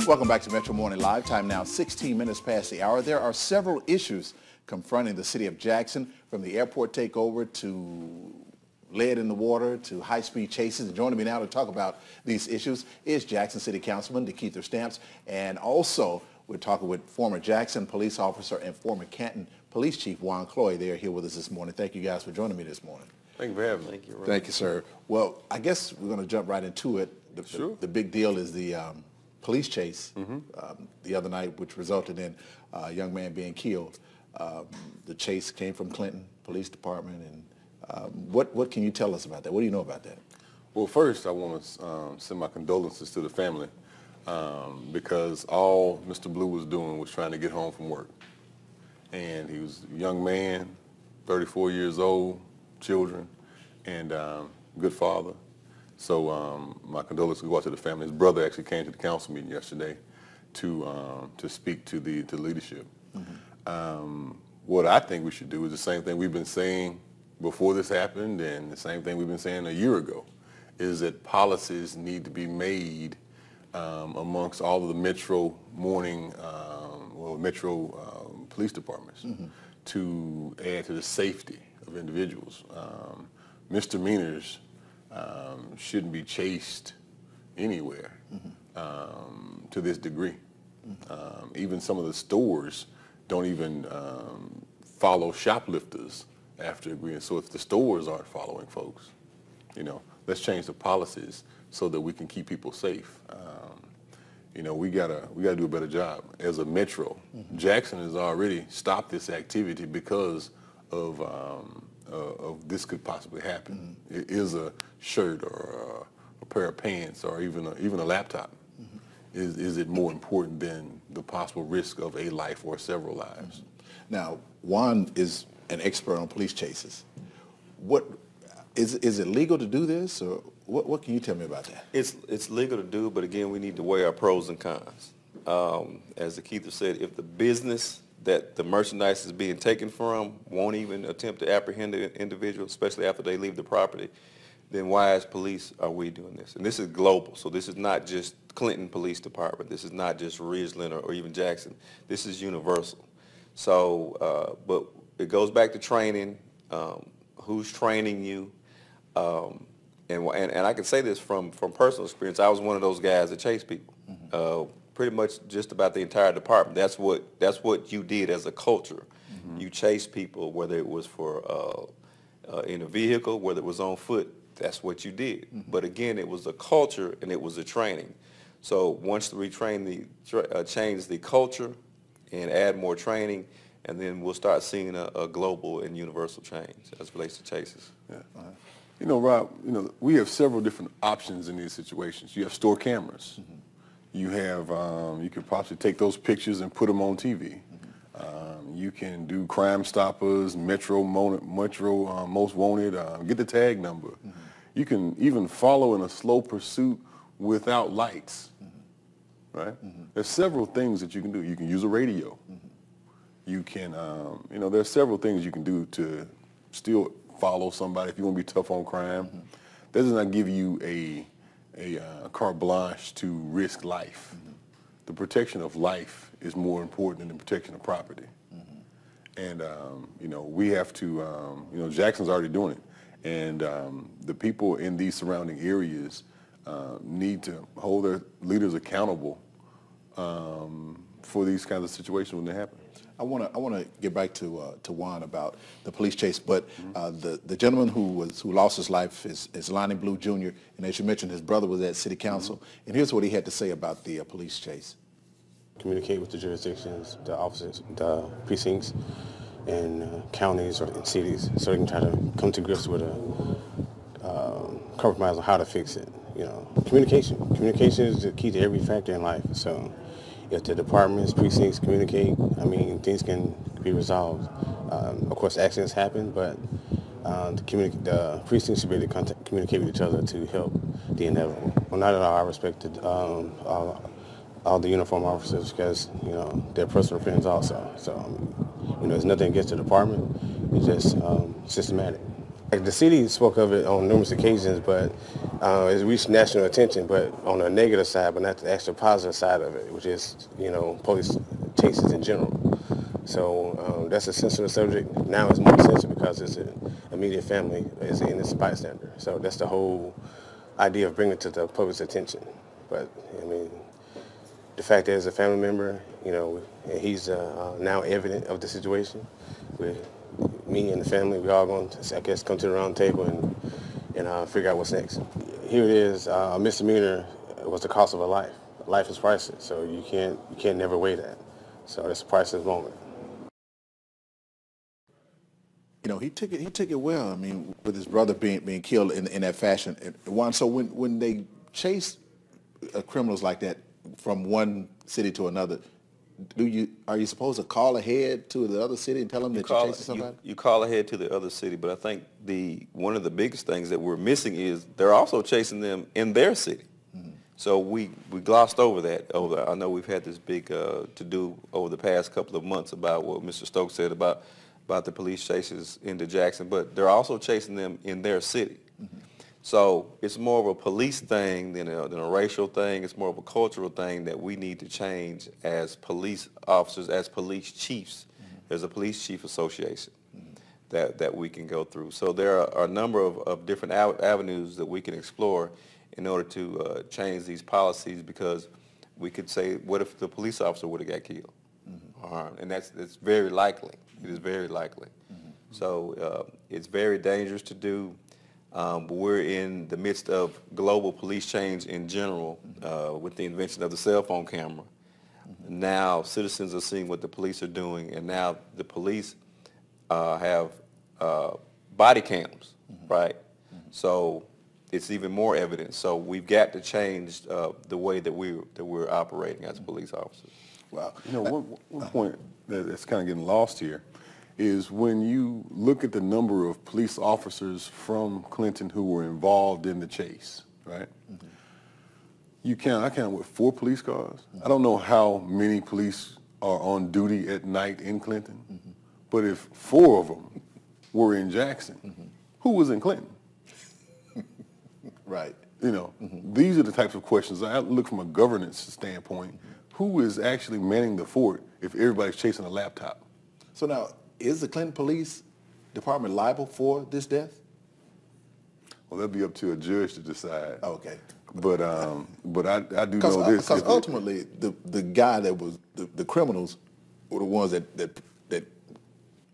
Welcome back to Metro Morning Live. Time now 16 minutes past the hour. There are several issues confronting the city of Jackson, from the airport takeover to lead in the water to high-speed chases. And joining me now to talk about these issues is Jackson City Councilman DeKeither Stamps, and also we're talking with former Jackson police officer and former Canton Police Chief Juan Cloy. They are here with us this morning. Thank you guys for joining me this morning. Thank you for having me. Thank you, Ron. Thank you, sir. Well, I guess we're going to jump right into it. Sure. The big deal is the police chase the other night, which resulted in a young man being killed. The chase came from Clinton Police Department, and what can you tell us about that? What do you know about that? Well, first, I want to send my condolences to the family because all Mr. Blue was doing was trying to get home from work. And he was a young man, 34 years old, children, and good father. So my condolences go out to the family. His brother actually came to the council meeting yesterday to speak to the leadership. What I think we should do is the same thing we've been saying before this happened, and the same thing we've been saying a year ago, is that policies need to be made amongst all of the metro police departments to add to the safety of individuals. Misdemeanors shouldn't be chased anywhere to this degree. Even some of the stores don't even follow shoplifters after agreeing. So if the stores aren't following folks, let's change the policies so that we can keep people safe. We gotta do a better job as a metro. Jackson has already stopped this activity because of this could possibly happen. It is a shirt or a pair of pants or even a laptop. Is it more important than the possible risk of a life or several lives? Now, Juan is an expert on police chases. What is it legal to do this, or what can you tell me about that? It's legal to do, but again, we need to weigh our pros and cons. As DeKeither said, if the business that the merchandise is being taken from won't even attempt to apprehend the individual, especially after they leave the property, then why as police are we doing this? And this is global, so this is not just Clinton Police Department. This is not just Ridgeland or even Jackson. This is universal. So, but it goes back to training, who's training you, and I can say this from personal experience. I was one of those guys that chased people. Pretty much just about the entire department. That's what you did as a culture. You chased people, whether it was for in a vehicle, whether it was on foot. That's what you did. But again, it was a culture and it was a training. So once we change the culture and add more training, and then we'll start seeing a global and universal change as it relates to chases. Yeah. Rob, we have several different options in these situations. You have store cameras. You have, you could possibly take those pictures and put them on TV. You can do Crime Stoppers, Metro Most Wanted, get the tag number. You can even follow in a slow pursuit without lights, right? There's several things that you can do. You can use a radio. You can, there's several things you can do to still follow somebody if you want to be tough on crime. That does not give you a carte blanche to risk life. The protection of life is more important than the protection of property. And, we have to, Jackson's already doing it. And the people in these surrounding areas need to hold their leaders accountable for these kinds of situations when they happen. I want to get back to Juan about the police chase, but the gentleman who lost his life is Lonnie Blue Jr., and as you mentioned, his brother was at City Council, and here's what he had to say about the police chase. Communicate with the jurisdictions, the offices, the precincts, and counties or in cities, so they can try to come to grips with a compromise on how to fix it. Communication is the key to every factor in life. So if the departments, precincts communicate, things can be resolved. Of course, accidents happen, but the precincts should be able to communicate with each other to help the inevitable. Well, not at all. I respected all the uniform officers because, they're personal friends also. So, there's nothing against the department. It's just systematic. The city spoke of it on numerous occasions, but it's reached national attention, but on the negative side, but not the actual positive side of it, which is, police chases in general. So that's a sensitive subject. Now it's more sensitive because it's an immediate family and it's a bystander. So that's the whole idea of bringing it to the public's attention. But, the fact that as a family member, and he's now evident of the situation, me and the family, we all going to, I guess, come to the round table and figure out what's next. Here it is, a misdemeanor was the cost of a life. Life is priceless, so you can't never weigh that. So that's a priceless moment. He took it well. I mean, with his brother being killed in that fashion. Juan, so when they chase criminals like that from one city to another, are you supposed to call ahead to the other city and tell them that you're chasing somebody? You call ahead to the other city, but I think one of the biggest things that we're missing is they're also chasing them in their city. Mm-hmm. So we glossed over that. I know we've had this big to-do over the past couple of months about what Mr. Stokes said about the police chases into Jackson, but they're also chasing them in their city. Mm-hmm. So it's more of a police thing than a racial thing. It's more of a cultural thing that we need to change as police officers, as police chiefs. Mm-hmm. There's a police chief association that we can go through. So there are a number of different avenues that we can explore in order to change these policies, because we could say, what if the police officer would have got killed or harmed? And that's very likely. It is very likely. Mm-hmm. So it's very dangerous to do. But we're in the midst of global police change in general with the invention of the cell phone camera. Mm-hmm. Now citizens are seeing what the police are doing, and now the police have body cams, right? Mm-hmm. So it's even more evidence. So we've got to change the way that we're operating as police officers. Wow. One point that's kind of getting lost here is when you look at the number of police officers from Clinton who were involved in the chase, right? Mm-hmm. I count with 4 police cars. Mm-hmm. I don't know how many police are on duty at night in Clinton, mm-hmm. but if 4 of them were in Jackson, mm-hmm. who was in Clinton? Right. Mm-hmm. These are the types of questions. I look from a governance standpoint. Mm-hmm. Who is actually manning the fort if everybody's chasing a laptop? So now, is the Clinton Police Department liable for this death? Well, that'll be up to a judge to decide. Okay. But I do know this. Because ultimately, the guy that was, the criminals were the ones that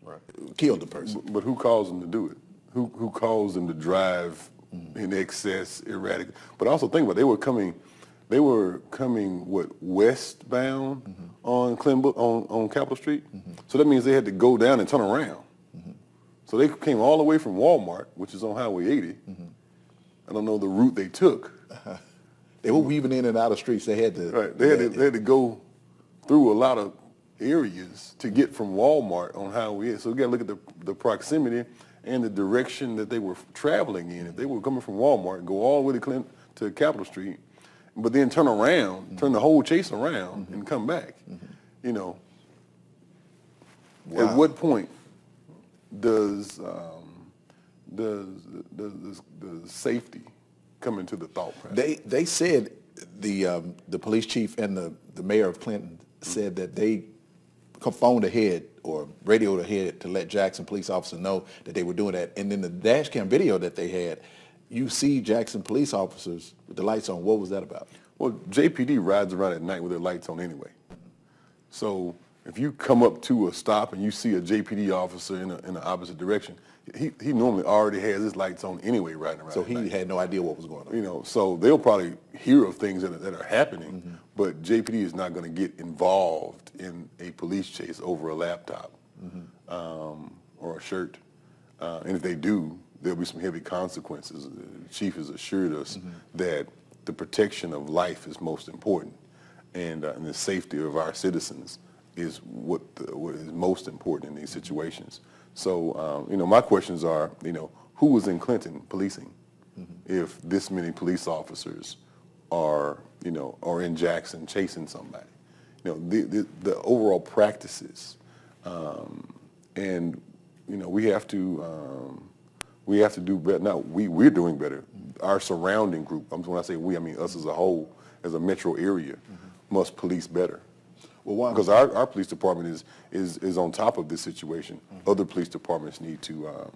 right. killed the person. But who calls them to do it? Who calls them to drive in excess, erratic? But also think about it, they were coming westbound on on Capitol Street. Mm-hmm. So that means they had to go down and turn around. Mm-hmm. So they came all the way from Walmart, which is on Highway 80. Mm-hmm. I don't know the route they took. They were weaving in and out of streets. They had to. Right. They had to go through a lot of areas to get from Walmart on Highway 80. So we got to look at the proximity and the direction that they were traveling in. If they were coming from Walmart, go all the way to Capitol Street, but then turn around, turn the whole chase around and come back. Wow. At what point does safety come into the thought process? They said the police chief and the mayor of Clinton said that they phoned ahead or radioed ahead to let Jackson police officers know that they were doing that. And in the dash cam video that they had, you see Jackson police officers with the lights on. What was that about? Well, JPD rides around at night with their lights on anyway. So if you come up to a stop and you see a JPD officer in the opposite direction, he normally already has his lights on anyway riding around. So he had no idea what was going on. So they'll probably hear of things that are happening, but JPD is not going to get involved in a police chase over a laptop or a shirt. And if they do, there'll be some heavy consequences. The chief has assured us that the protection of life is most important, and the safety of our citizens is what is most important in these situations. So, my questions are, who was in Clinton policing if this many police officers are in Jackson chasing somebody? The overall practices, and we have to We have to do better. Now, we're doing better. Our surrounding group, when I say we, I mean us as a whole, as a metro area, must police better. Well, because our police department is on top of this situation. Other police departments need to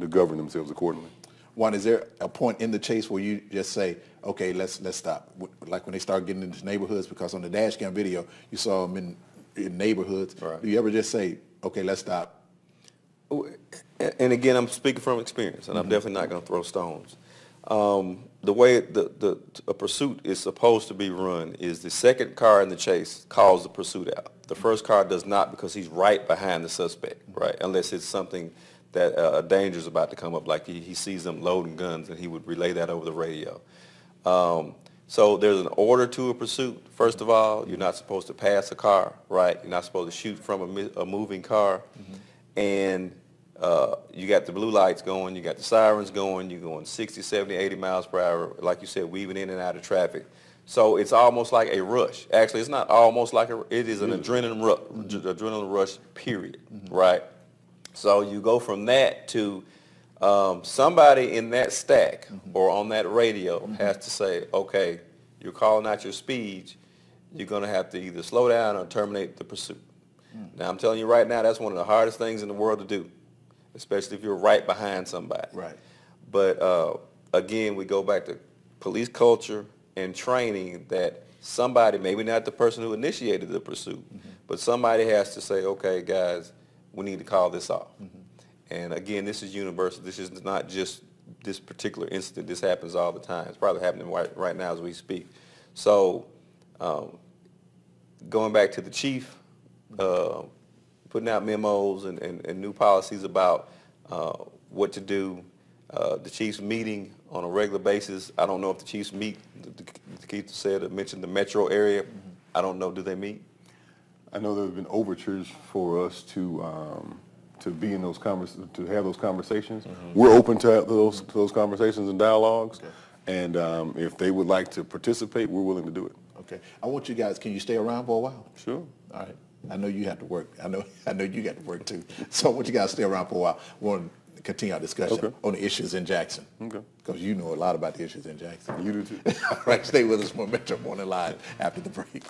govern themselves accordingly. Juan, is there a point in the chase where you just say, okay, let's stop? Like when they start getting into neighborhoods, because on the dash cam video, you saw them in neighborhoods. Right. Do you ever just say, okay, let's stop? And again, I'm speaking from experience, and I'm definitely not going to throw stones. The way a pursuit is supposed to be run is the second car in the chase calls the pursuit out. The first car does not, because he's right behind the suspect, right? Unless it's something that a danger is about to come up, like he sees them loading guns, and he would relay that over the radio. So there's an order to a pursuit. First of all, you're not supposed to pass a car, right? You're not supposed to shoot from a moving car. And you got the blue lights going, you got the sirens going, you're going 60, 70, 80 miles per hour, like you said, weaving in and out of traffic. So it's almost like a rush. Actually, it's not almost like it is an adrenaline rush, period, right? So you go from that to somebody in that stack or on that radio has to say, okay, you're calling out your speed, you're going to have to either slow down or terminate the pursuit. Now, I'm telling you right now, that's one of the hardest things in the world to do, especially if you're right behind somebody. Right. But again, we go back to police culture and training that somebody, maybe not the person who initiated the pursuit, but somebody has to say, okay, guys, we need to call this off. And again, this is universal. This is not just this particular incident. This happens all the time. It's probably happening right now as we speak. So going back to the chief, putting out memos and new policies about what to do. The chiefs meeting on a regular basis. I don't know if the chiefs meet. DeKeither mentioned the metro area. I don't know. Do they meet? I know there have been overtures for us to be in those to have those conversations. We're open to those conversations and dialogues. Okay. And if they would like to participate, we're willing to do it. Okay. I want you guys, can you stay around for a while? Sure. All right. I know you have to work. I know you got to work too. So I want you guys to stay around for a while. We want to continue our discussion on the issues in Jackson. Okay. Because you know a lot about the issues in Jackson. You do too. All right. Stay with us for Metro Morning Live after the break.